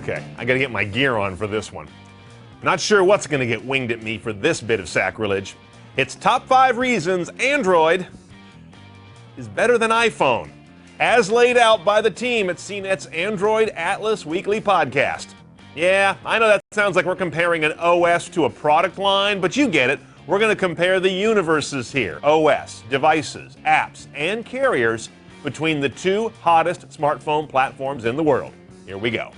Okay, I gotta get my gear on for this one. Not sure what's gonna get winged at me for this bit of sacrilege. It's top 5 reasons Android is better than iPhone, as laid out by the team at CNET's Android Atlas Weekly Podcast. Yeah, I know that sounds like we're comparing an OS to a product line, but you get it. We're going to compare the universes here, OS, devices, apps, and carriers between the 2 hottest smartphone platforms in the world. Here we go.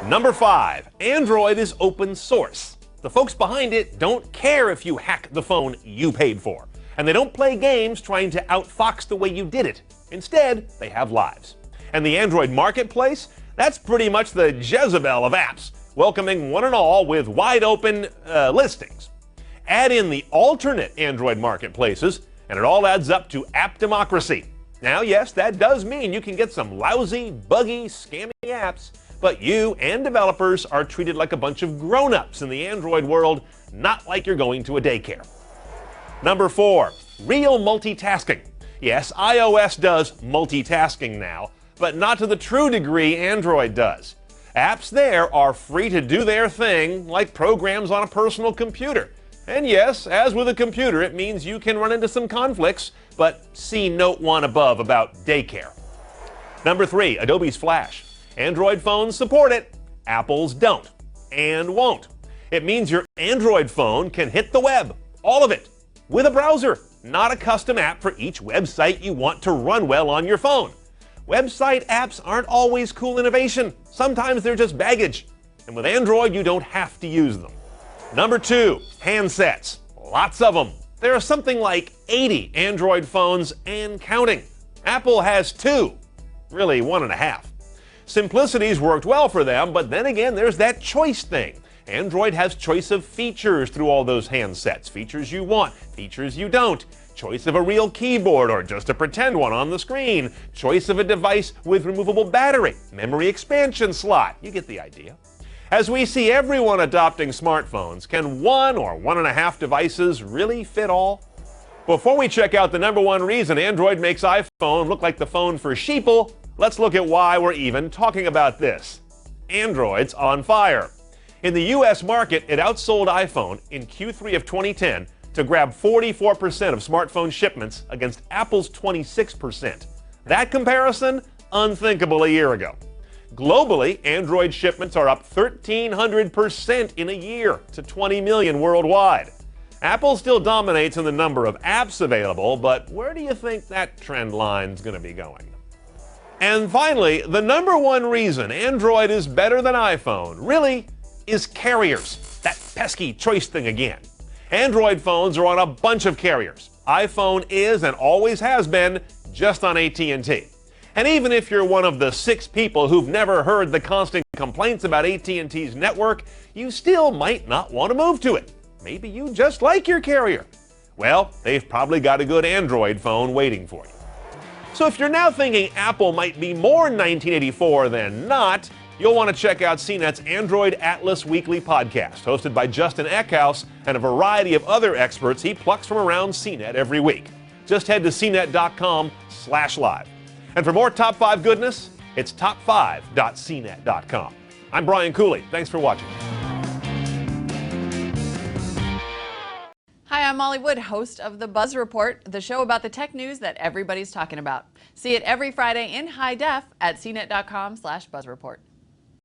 Number 5, Android is open source. The folks behind it don't care if you hack the phone you paid for, and they don't play games trying to outfox the way you did it. Instead, they have lives. And the Android marketplace? That's pretty much the Jezebel of apps, welcoming one and all with wide open listings. Add in the alternate Android marketplaces, and it all adds up to app democracy. Now, yes, that does mean you can get some lousy, buggy, scammy apps, but you and developers are treated like a bunch of grown-ups in the Android world, not like you're going to a daycare. Number 4, real multitasking. Yes, iOS does multitasking now, but not to the true degree Android does. Apps there are free to do their thing, like programs on a personal computer. And yes, as with a computer, it means you can run into some conflicts, but see Note 1 above about daycare. Number 3, Adobe's Flash. Android phones support it, Apple's don't, and won't. It means your Android phone can hit the web, all of it, with a browser, not a custom app for each website you want to run well on your phone. Website apps aren't always cool innovation. Sometimes they're just baggage. And with Android, you don't have to use them. Number 2, handsets. Lots of them. There are something like 80 Android phones and counting. Apple has 2. Really, 1.5. Simplicity's worked well for them, but then again, there's that choice thing. Android has choice of features through all those handsets. Features you want, features you don't. Choice of a real keyboard or just a pretend one on the screen. Choice of a device with removable battery. Memory expansion slot. You get the idea. As we see everyone adopting smartphones, can 1 or 1.5 devices really fit all? Before we check out the number 1 reason Android makes iPhone look like the phone for sheeple, let's look at why we're even talking about this. Android's on fire. In the US market, it outsold iPhone in Q3 of 2010 to grab 44% of smartphone shipments against Apple's 26%. That comparison, unthinkable a year ago. Globally, Android shipments are up 1,300% in a year to 20 million worldwide. Apple still dominates in the number of apps available, but where do you think that trend line's going to be going? And finally, the number 1 reason Android is better than iPhone, really, is carriers. That pesky choice thing again. Android phones are on a bunch of carriers. iPhone is and always has been just on AT&T. And even if you're one of the 6 people who've never heard the constant complaints about AT&T's network, you still might not want to move to it. Maybe you just like your carrier. Well, they've probably got a good Android phone waiting for you. So if you're now thinking Apple might be more 1984 than not, you'll want to check out CNET's Android Atlas Weekly Podcast, hosted by Justin Eckhouse and a variety of other experts he plucks from around CNET every week. Just head to cnet.com/live. And for more Top 5 goodness, it's top5.cnet.com. I'm Brian Cooley. Thanks for watching. Hi, I'm Molly Wood, host of The Buzz Report, the show about the tech news that everybody's talking about. See it every Friday in high def at cnet.com/buzzreport.